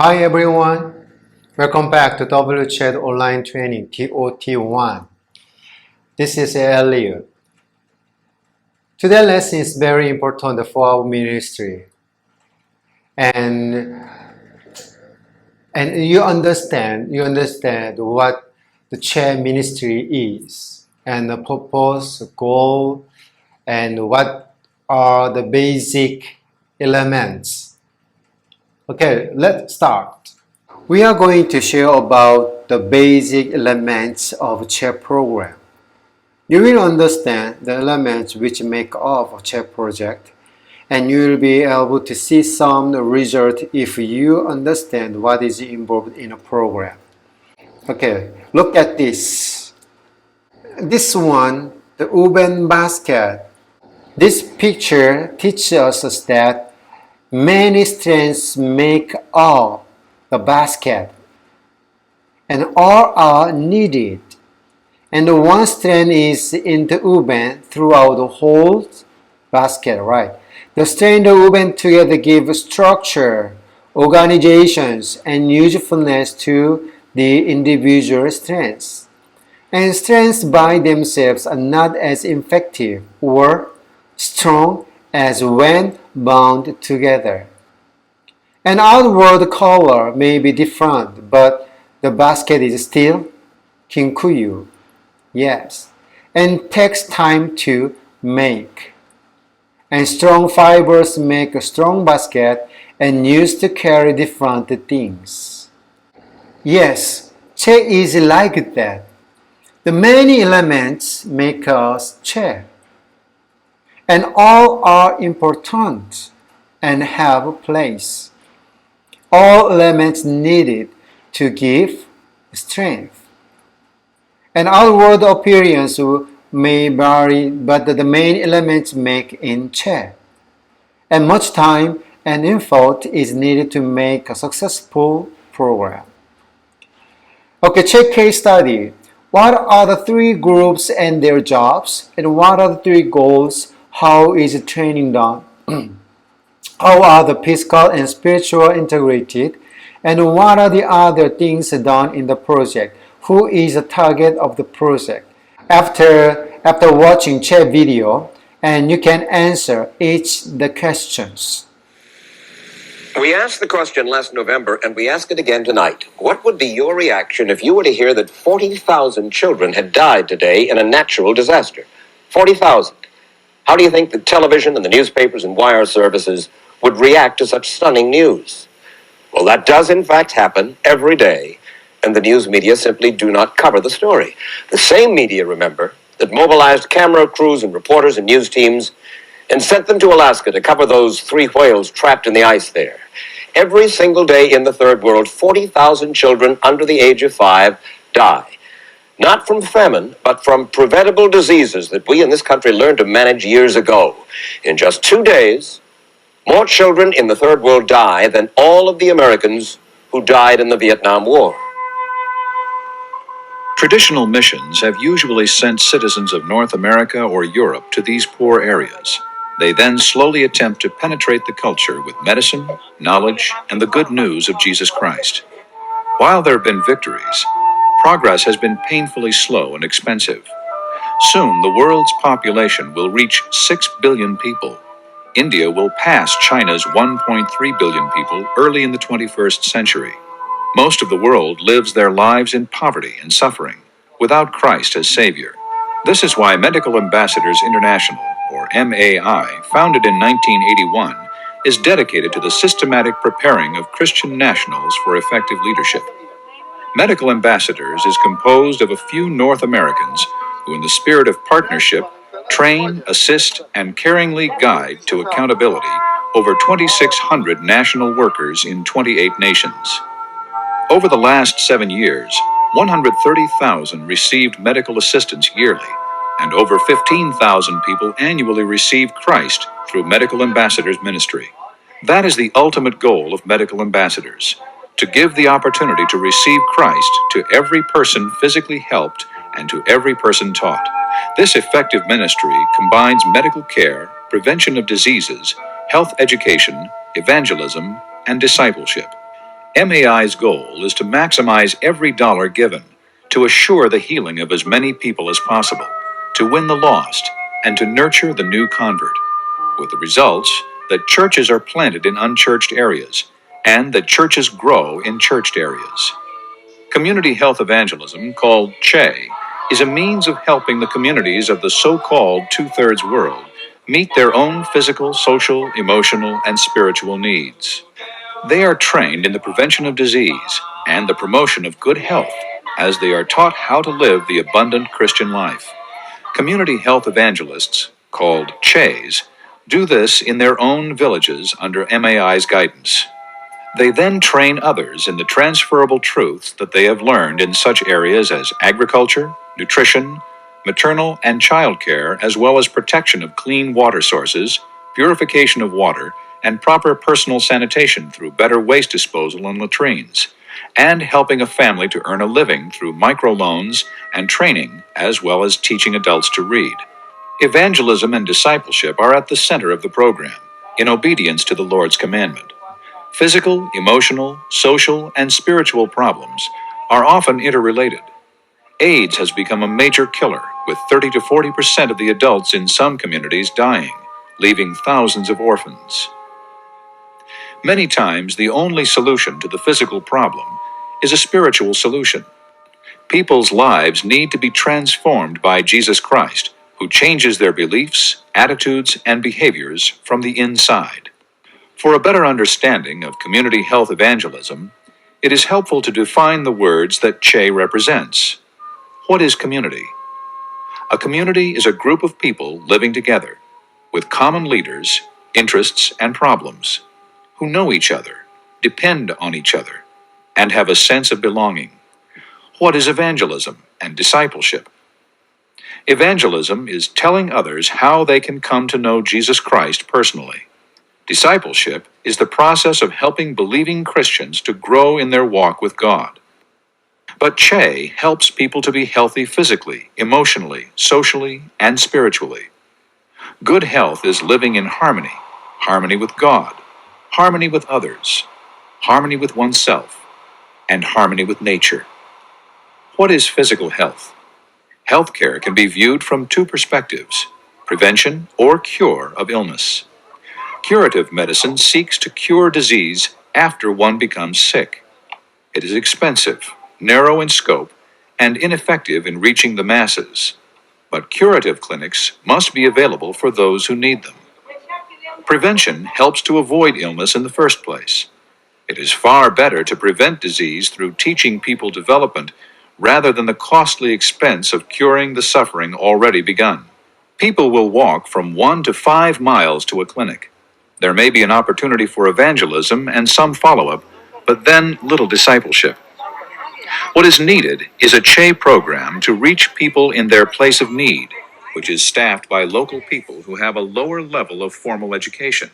Hi everyone, welcome back to WCHED online training TOT-1. This is Elliot. Today's lesson is very important for our ministry, and you understand what the chair ministry is, and the purpose, goal, and what are the basic elements. Okay, let's start. We are going to share about the basic elements of chair program. You will understand the elements which make up a chair project, and you will be able to see some result if you understand what is involved in a program. Okay, look at this. This one, the woven basket. This picture teaches us that many strands make up the basket, and all are needed. And the one strand is interwoven throughout the whole basket, right? The strand woven together give structure, organizations, and usefulness to the individual strands. And strands by themselves are not as effective or strong as when bound together. An outward color may be different, but the basket is still kinkuyu. Yes, and takes time to make. And strong fibers make a strong basket and used to carry different things. Yes, chair is like that. The many elements make a chair, and all are important and have a place. All elements needed to give strength. An outward appearance may vary, but the main elements make in chair. And much time and effort is needed to make a successful program. Okay, check case study. What are the three groups and their jobs? And what are the three goals? How is training done? How are the physical and spiritual integrated? And what are the other things done in the project? Who is the target of the project? After watching chat video, and you can answer each the questions. We asked the question last November, and we ask it again tonight. What would be your reaction if you were to hear that 40,000 children had died today in a natural disaster? 40,000. How do you think the television and the newspapers and wire services would react to such stunning news? Well, that does in fact happen every day, and the news media simply do not cover the story. The same media, remember, that mobilized camera crews and reporters and news teams and sent them to Alaska to cover those 3 whales trapped in the ice there. Every single day in the third world, 40,000 children under the age of 5 die. Not from famine, but from preventable diseases that we in this country learned to manage years ago. In just 2 days, more children in the third world die than all of the Americans who died in the Vietnam War. Traditional missions have usually sent citizens of North America or Europe to these poor areas. They then slowly attempt to penetrate the culture with medicine, knowledge, and the good news of Jesus Christ. While there have been victories, progress has been painfully slow and expensive. Soon, the world's population will reach 6 billion people. India will pass China's 1.3 billion people early in the 21st century. Most of the world lives their lives in poverty and suffering, without Christ as Savior. This is why Medical Ambassadors International, or MAI, founded in 1981, is dedicated to the systematic preparing of Christian nationals for effective leadership. Medical Ambassadors is composed of a few North Americans who, in the spirit of partnership, train, assist, and caringly guide to accountability over 2,600 national workers in 28 nations. Over the last 7 years, 130,000 received medical assistance yearly, and over 15,000 people annually receive Christ through Medical Ambassadors Ministry. That is the ultimate goal of Medical Ambassadors, to give the opportunity to receive Christ to every person physically helped and to every person taught. This effective ministry combines medical care, prevention of diseases, health education, evangelism, and discipleship. MAI's goal is to maximize every dollar given, to assure the healing of as many people as possible, to win the lost, and to nurture the new convert, with the results that churches are planted in unchurched areas, and that churches grow in churched areas. Community health evangelism, called CHE, is a means of helping the communities of the so-called two-thirds world meet their own physical, social, emotional, and spiritual needs. They are trained in the prevention of disease and the promotion of good health as they are taught how to live the abundant Christian life. Community health evangelists, called CHEs, do this in their own villages under MAI's guidance. They then train others in the transferable truths that they have learned in such areas as agriculture, nutrition, maternal and child care, as well as protection of clean water sources, purification of water, and proper personal sanitation through better waste disposal and latrines, and helping a family to earn a living through microloans and training, as well as teaching adults to read. Evangelism and discipleship are at the center of the program, in obedience to the Lord's commandment. Physical, emotional, social, and spiritual problems are often interrelated. AIDS has become a major killer, with 30 to 40% of the adults in some communities dying, leaving thousands of orphans. Many times, the only solution to the physical problem is a spiritual solution. People's lives need to be transformed by Jesus Christ, who changes their beliefs, attitudes, and behaviors from the inside. For a better understanding of community health evangelism, it is helpful to define the words that CHE represents. What is community? A community is a group of people living together, with common leaders, interests, and problems, who know each other, depend on each other, and have a sense of belonging. What is evangelism and discipleship? Evangelism is telling others how they can come to know Jesus Christ personally. Discipleship is the process of helping believing Christians to grow in their walk with God. But CHE helps people to be healthy physically, emotionally, socially, and spiritually. Good health is living in harmony, harmony with God, harmony with others, harmony with oneself, and harmony with nature. What is physical health? Healthcare can be viewed from two perspectives: prevention or cure of illness. Curative medicine seeks to cure disease after one becomes sick. It is expensive, narrow in scope, and ineffective in reaching the masses. But curative clinics must be available for those who need them. Prevention helps to avoid illness in the first place. It is far better to prevent disease through teaching people development rather than the costly expense of curing the suffering already begun. People will walk from 1 to 5 miles to a clinic. There may be an opportunity for evangelism and some follow-up, but then little discipleship. What is needed is a CHE program to reach people in their place of need, which is staffed by local people who have a lower level of formal education.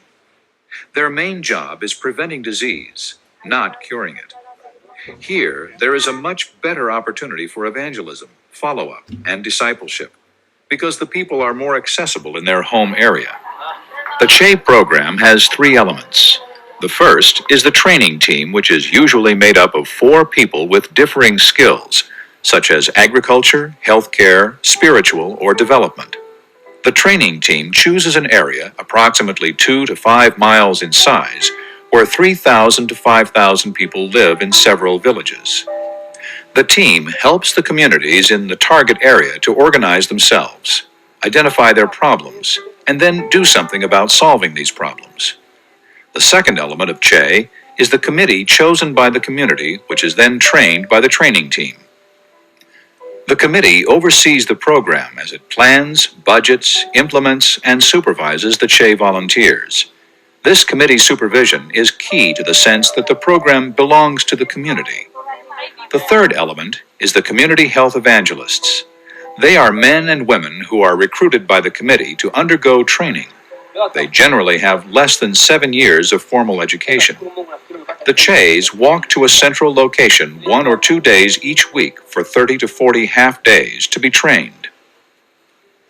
Their main job is preventing disease, not curing it. Here, there is a much better opportunity for evangelism, follow-up, and discipleship, because the people are more accessible in their home area. The CHE program has 3 elements. The first is the training team, which is usually made up of 4 people with differing skills, such as agriculture, healthcare, spiritual, or development. The training team chooses an area approximately 2 to 5 miles in size, where 3,000 to 5,000 people live in several villages. The team helps the communities in the target area to organize themselves, identify their problems, and then do something about solving these problems. The second element of CHE is the committee chosen by the community, which is then trained by the training team. The committee oversees the program as it plans, budgets, implements, and supervises the CHE volunteers. This committee supervision is key to the sense that the program belongs to the community. The third element is the community health evangelists. They are men and women who are recruited by the committee to undergo training. They generally have less than 7 years of formal education. The CHEs walk to a central location 1 or 2 days each week for 30 to 40 half days to be trained.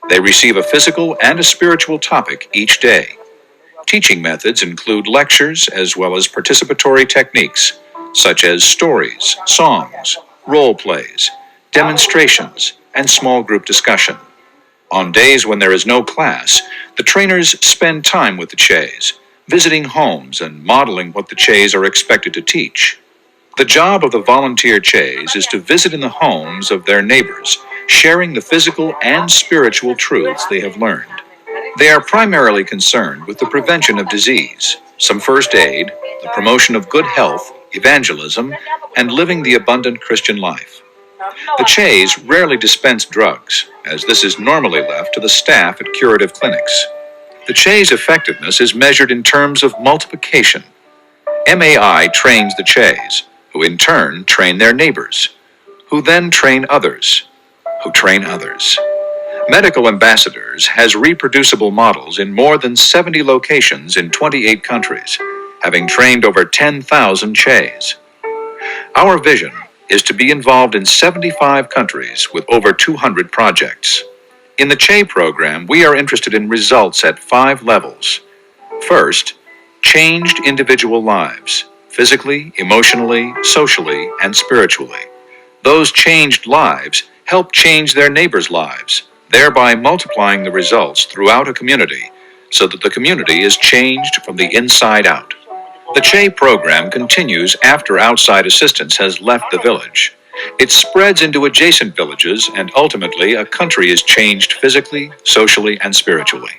They receive a physical and a spiritual topic each day. Teaching methods include lectures as well as participatory techniques, such as stories, songs, role plays, demonstrations, and small group discussion. On days when there is no class, the trainers spend time with the CHEs, visiting homes and modeling what the CHEs are expected to teach. The job of the volunteer CHEs is to visit in the homes of their neighbors, sharing the physical and spiritual truths they have learned. They are primarily concerned with the prevention of disease, some first aid, the promotion of good health, evangelism, and living the abundant Christian life. The CHEs rarely dispense drugs, as this is normally left to the staff at curative clinics. The CHE's effectiveness is measured in terms of multiplication. MAI trains the CHEs, who in turn train their neighbors, who then train others, who train others. Medical Ambassadors has reproducible models in more than 70 locations in 28 countries, having trained over 10,000 CHEs. Our vision is to be involved in 75 countries with over 200 projects. In the CHE program, we are interested in results at 5 levels. First, changed individual lives, physically, emotionally, socially, and spiritually. Those changed lives help change their neighbors' lives, thereby multiplying the results throughout a community so that the community is changed from the inside out. The CHE program continues after outside assistance has left the village. It spreads into adjacent villages, and ultimately a country is changed physically, socially, and spiritually.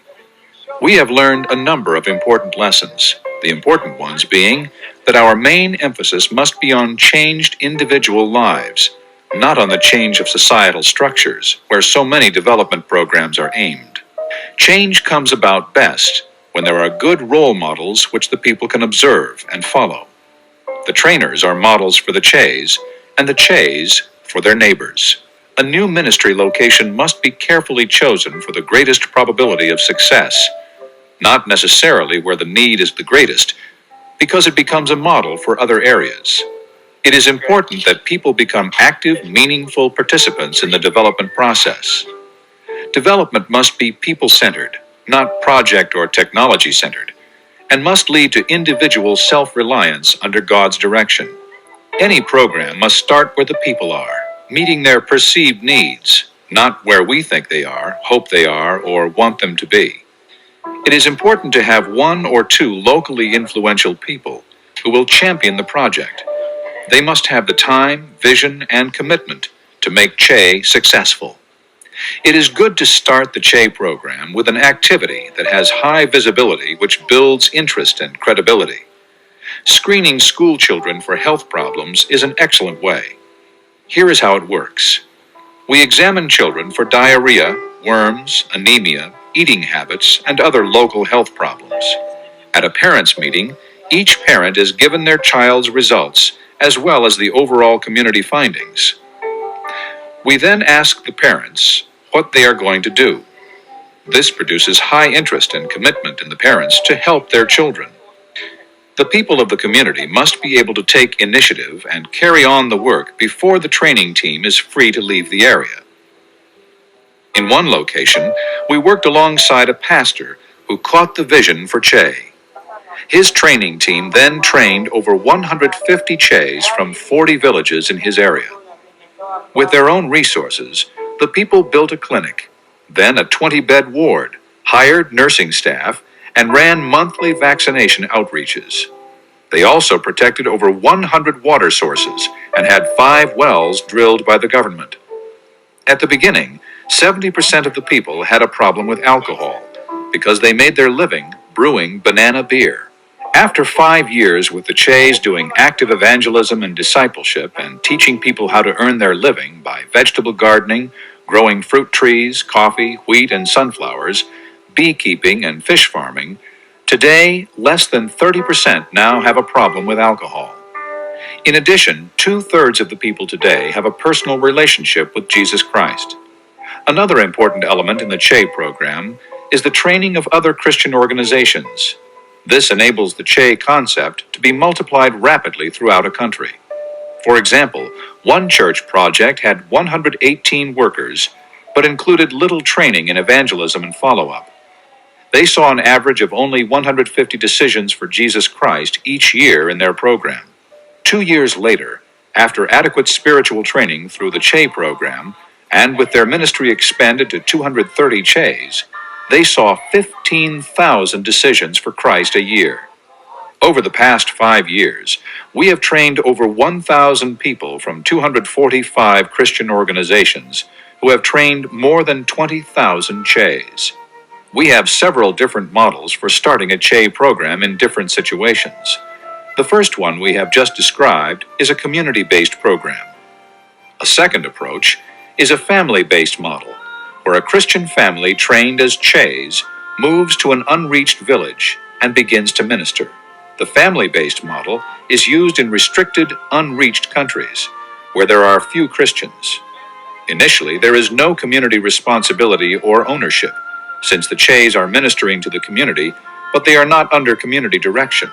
We have learned a number of important lessons, the important ones being that our main emphasis must be on changed individual lives, not on the change of societal structures, where so many development programs are aimed. Change comes about best when there are good role models which the people can observe and follow. The trainers are models for the CHEs, and the CHEs for their neighbors. A new ministry location must be carefully chosen for the greatest probability of success, not necessarily where the need is the greatest, because it becomes a model for other areas. It is important that people become active, meaningful participants in the development process. Development must be people-centered, not project or technology-centered, and must lead to individual self-reliance under God's direction. Any program must start where the people are, meeting their perceived needs, not where we think they are, hope they are, or want them to be. It is important to have 1 or 2 locally influential people who will champion the project. They must have the time, vision, and commitment to make CHE successful. It is good to start the CHE program with an activity that has high visibility which builds interest and credibility. Screening school children for health problems is an excellent way. Here is how it works. We examine children for diarrhea, worms, anemia, eating habits, and other local health problems. At a parents' meeting, each parent is given their child's results as well as the overall community findings. We then ask the parents what they are going to do. This produces high interest and commitment in the parents to help their children. The people of the community must be able to take initiative and carry on the work before the training team is free to leave the area. In one location, we worked alongside a pastor who caught the vision for CHE. His training team then trained over 150 CHEs from 40 villages in his area. With their own resources, the people built a clinic, then a 20-bed ward, hired nursing staff, and ran monthly vaccination outreaches. They also protected over 100 water sources and had 5 wells drilled by the government. At the beginning, 70% of the people had a problem with alcohol because they made their living brewing banana beer. After 5 years with the CHEs doing active evangelism and discipleship and teaching people how to earn their living by vegetable gardening, growing fruit trees, coffee, wheat, and sunflowers, beekeeping, and fish farming, today less than 30% now have a problem with alcohol. In addition, 2/3 of the people today have a personal relationship with Jesus Christ. Another important element in the CHE program is the training of other Christian organizations. This enables the CHE concept to be multiplied rapidly throughout a country. For example, one church project had 118 workers, but included little training in evangelism and follow-up. They saw an average of only 150 decisions for Jesus Christ each year in their program. 2 years later, after adequate spiritual training through the CHE program, and with their ministry expanded to 230 CHEs, they saw 15,000 decisions for Christ a year. Over the past 5 years, we have trained over 1,000 people from 245 Christian organizations who have trained more than 20,000 CHEs. We have several different models for starting a CHE program in different situations. The first one we have just described is a community-based program. A second approach is a family-based model, where a Christian family trained as CHEs moves to an unreached village and begins to minister. The family-based model is used in restricted, unreached countries, where there are few Christians. Initially, there is no community responsibility or ownership, since the CHEs are ministering to the community, but they are not under community direction.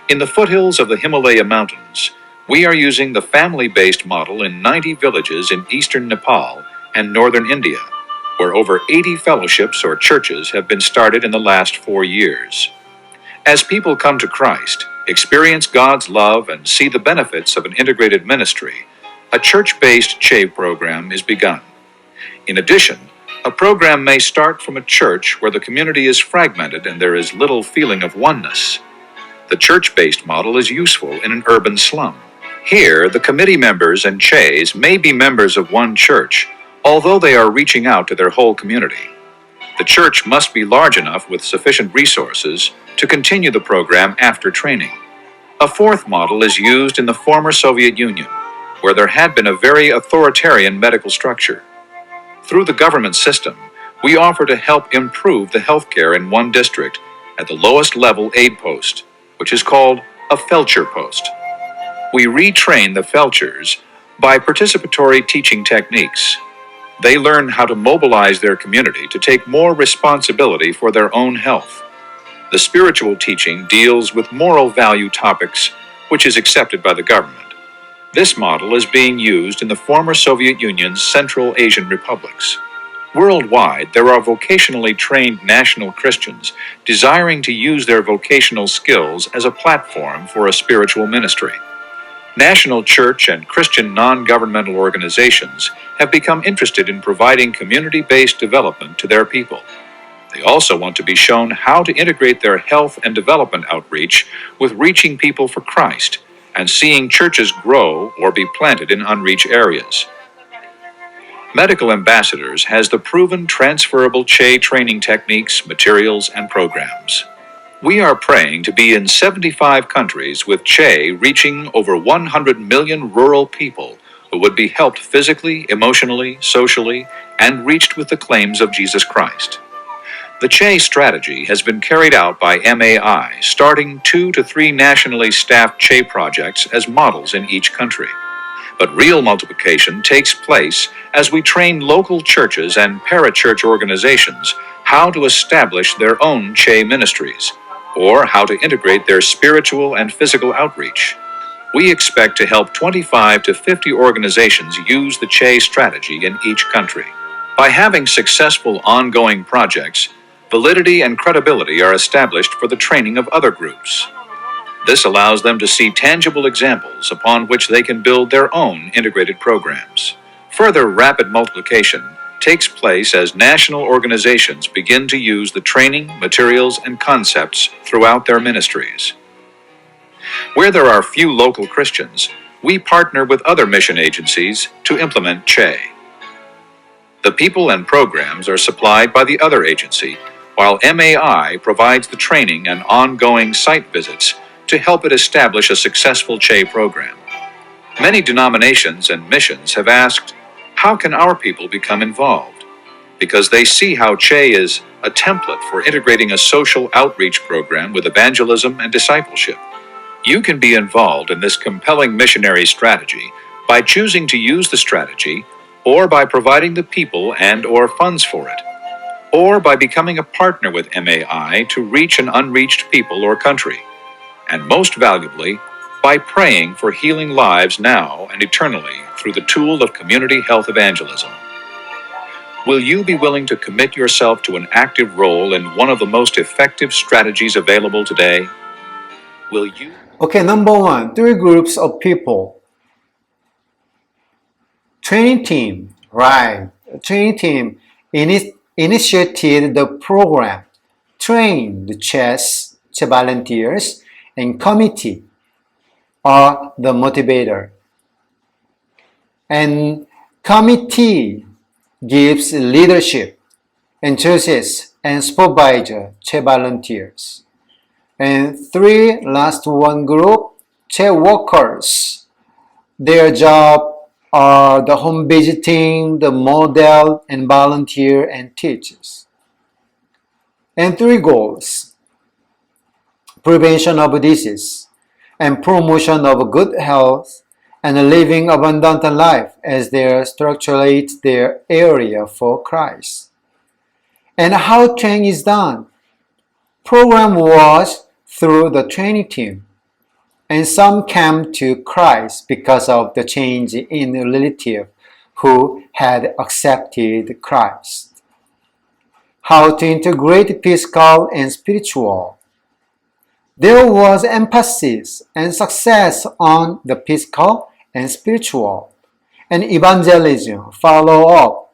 In the foothills of the Himalaya Mountains, we are using the family-based model in 90 villages in eastern Nepal and northern India, where over 80 fellowships or churches have been started in the last 4 years. As people come to Christ, experience God's love, and see the benefits of an integrated ministry, a church-based CHE program is begun. In addition, a program may start from a church where the community is fragmented and there is little feeling of oneness. The church-based model is useful in an urban slum. Here, the committee members and CHEs may be members of one church, although they are reaching out to their whole community. The church must be large enough with sufficient resources to continue the program after training. A fourth model is used in the former Soviet Union, where there had been a very authoritarian medical structure. Through the government system, we offer to help improve the healthcare in one district at the lowest level aid post, which is called a Felcher post. We retrain the Felchers by participatory teaching techniques. They learn how to mobilize their community to take more responsibility for their own health. The spiritual teaching deals with moral value topics, which is accepted by the government. This model is being used in the former Soviet Union's Central Asian republics. Worldwide, there are vocationally trained national Christians desiring to use their vocational skills as a platform for a spiritual ministry. National church and Christian non-governmental organizations have become interested in providing community-based development to their people. They also want to be shown how to integrate their health and development outreach with reaching people for Christ and seeing churches grow or be planted in unreached areas. Medical Ambassadors has the proven transferable CHE training techniques, materials, and programs. We are praying to be in 75 countries with CHE reaching over 100 million rural people who would be helped physically, emotionally, socially, and reached with the claims of Jesus Christ. The CHE strategy has been carried out by MAI, starting 2 to 3 nationally staffed CHE projects as models in each country. But real multiplication takes place as we train local churches and parachurch organizations how to establish their own CHE ministries, or how to integrate their spiritual and physical outreach. We expect to help 25 to 50 organizations use the CHE strategy in each country. By having successful ongoing projects, validity and credibility are established for the training of other groups. This allows them to see tangible examples upon which they can build their own integrated programs. Further rapid multiplication takes place as national organizations begin to use the training, materials, and concepts throughout their ministries. Where there are few local Christians, we partner with other mission agencies to implement CHE. The people and programs are supplied by the other agency, while MAI provides the training and ongoing site visits to help it establish a successful CHE program. Many denominations and missions have asked, how can our people become involved? Because they see how CHE is a template for integrating a social outreach program with evangelism and discipleship. You can be involved in this compelling missionary strategy by choosing to use the strategy, or by providing the people and/or funds for it, or by becoming a partner with MAI to reach an unreached people or country, and most valuably, by praying for healing lives now and eternally through the tool of community health evangelism. Will you be willing to commit yourself to an active role in one of the most effective strategies available today? Will you Okay, number one, three groups of people. Training team, right. Training team initiated the program, trained the chess volunteers, and committee are the motivator. And committee gives leadership and chooses and supervisor volunteers. And three, last one group, workers. Their job are the home visiting, the model, and volunteer and teachers. And three goals: prevention of disease and promotion of good health and living abundant life as they structurate their area for Christ. And how training is done? Program was through the training team, and some came to Christ because of the change in relative who had accepted Christ. How to integrate physical and spiritual? There was emphasis and success on the physical and spiritual, and evangelism, follow-up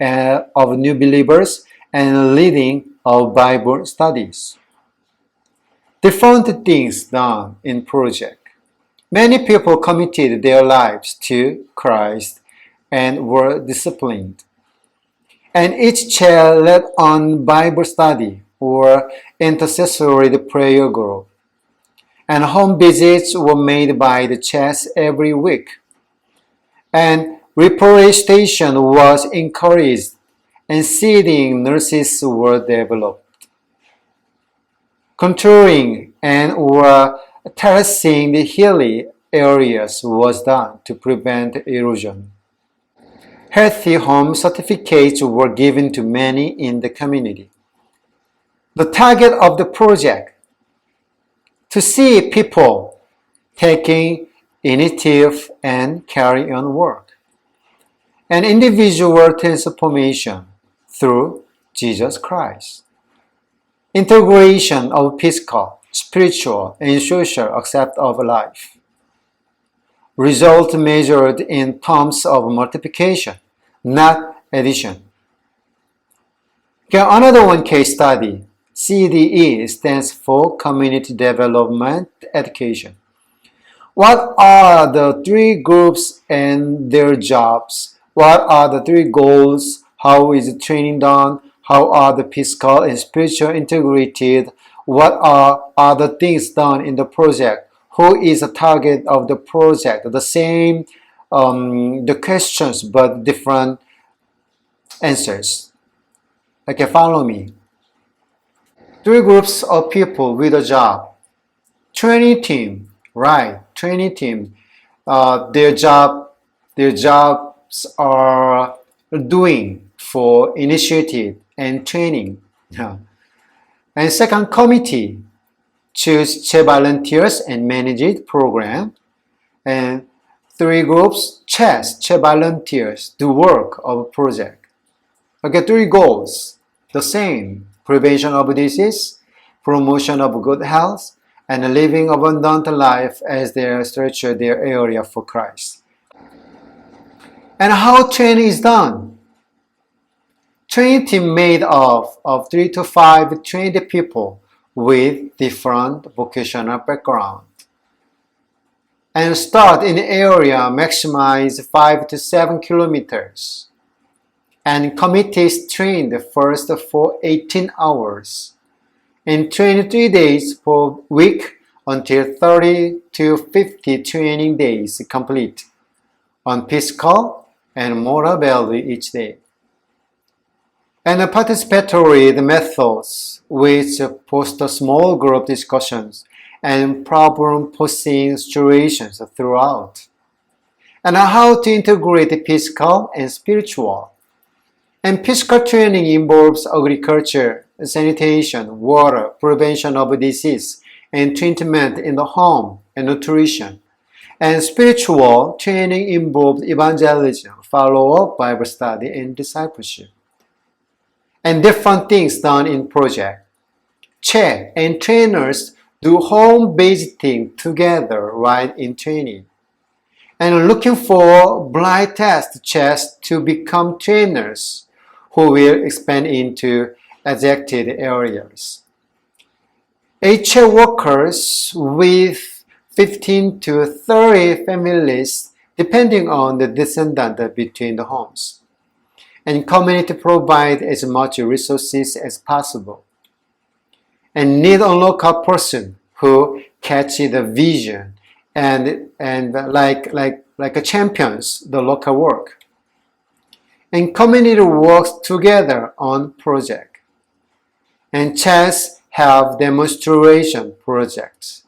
of new believers, and leading of Bible studies. Different things done in project. Many people committed their lives to Christ and were disciplined. And each chair led on Bible study or intercessory prayer group. And home visits were made by the church every week. And reforestation was encouraged and seeding nurses were developed. Contouring and or terracing the hilly areas was done to prevent erosion. Healthy home certificates were given to many in the community. The target of the project: to see people taking initiative and carry on work. An individual transformation through Jesus Christ. Integration of physical, spiritual, and social aspects of life. Result measured in terms of multiplication, not addition. Okay, another one case study. CDE stands for Community Development Education. What are the three groups and their jobs? What are the three goals? How is the training done? How are the physical and spiritual integrated? What are other things done in the project? Who is the target of the project? The same, the questions, but different answers. Okay, follow me. Three groups of people with a job. Training team, right? Training team. Their jobs are doing for initiative and training. Yeah. And second, committee, choose volunteers and manage it program. And three groups, chess volunteers, do work of project. Okay, three goals, the same: prevention of disease, promotion of good health, and living abundant life as they stretch their area for Christ. And how training is done? Training team made of 3 to 5 trained people with different vocational background. And start in the area maximize 5 to 7 kilometers. And committees trained first for 18 hours and 23 days per week until 30 to 50 training days complete on physical and moral value each day. And participatory methods which foster small group discussions and problem-posing situations throughout. And how to integrate physical and spiritual. And physical training involves agriculture, sanitation, water, prevention of disease, and treatment in the home, and nutrition. And spiritual training involves evangelism, follow-up Bible study, and discipleship. And different things done in project. Chair and trainers do home visiting together while in training, and looking for blind test chess to become trainers who will expand into adjacent areas. HA workers with 15 to 30 families depending on the descendant between the homes. And community provide as much resources as possible. And need a local person who catch the vision and like a champions the local work. And community works together on project. And chess have demonstration projects.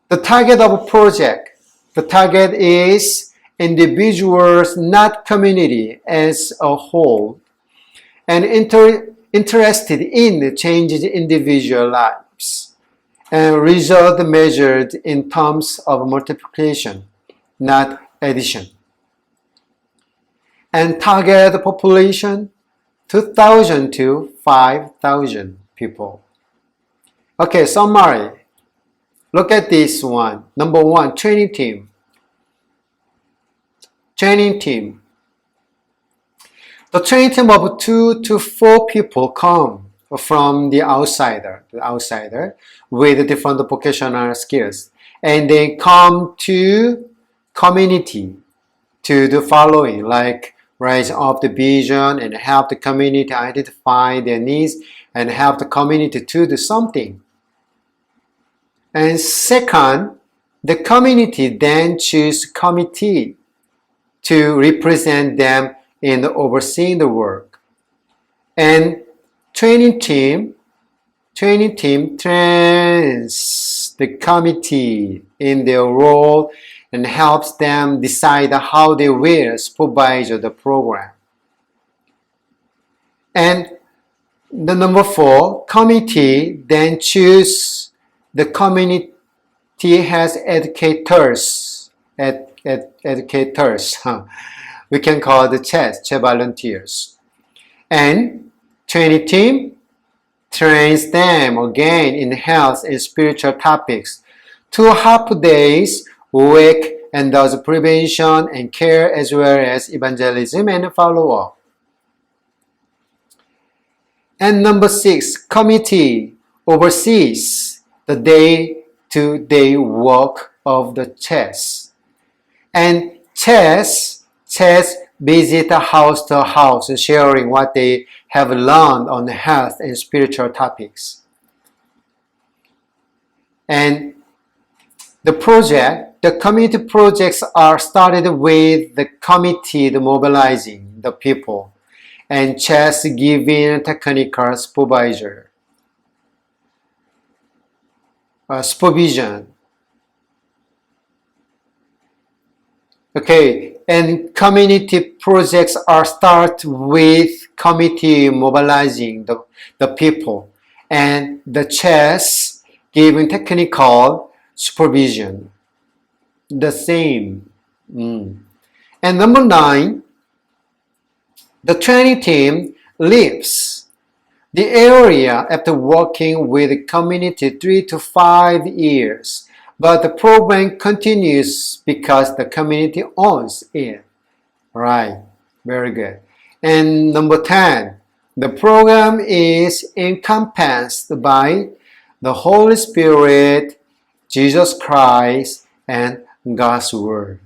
The target of a project. The target is individuals, not community as a whole, and interested in the changes in individual lives, and result measured in terms of multiplication, not addition. And target population 2,000 to 5,000 people. Okay, summary. Look at this one. Number one, training team. Training team. The training team of 2 to 4 people come from the outsider with different vocational skills. And they come to community to do following, like raise up the vision and help the community identify their needs and help the community to do something. And second, the community then choose committee to represent them in overseeing the work. And training team trains the committee in their role and helps them decide how they will supervise the program. And the number 4, committee then choose the community has educators. We can call the chess volunteers. And training team trains them again in health and spiritual topics. 2 half days week and does prevention and care as well as evangelism and follow-up. And number 6, committee oversees the day-to-day work of the chess. And chess visit house to house sharing what they have learned on health and spiritual topics. And the community projects are started with the committee mobilizing the people and chess giving technical supervision. Okay, and community projects are start with committee mobilizing the people and the chess giving technical supervision. The same. And number 9, the training team leaves the area after working with the community 3 to 5 years, but the program continues because the community owns it. Right, very good. And number 10, the program is encompassed by the Holy Spirit, Jesus Christ, and God's Word.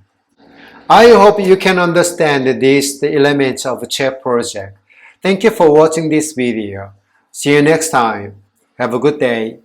I hope you can understand the elements of the CHED project. Thank you for watching this video. See you next time. Have a good day.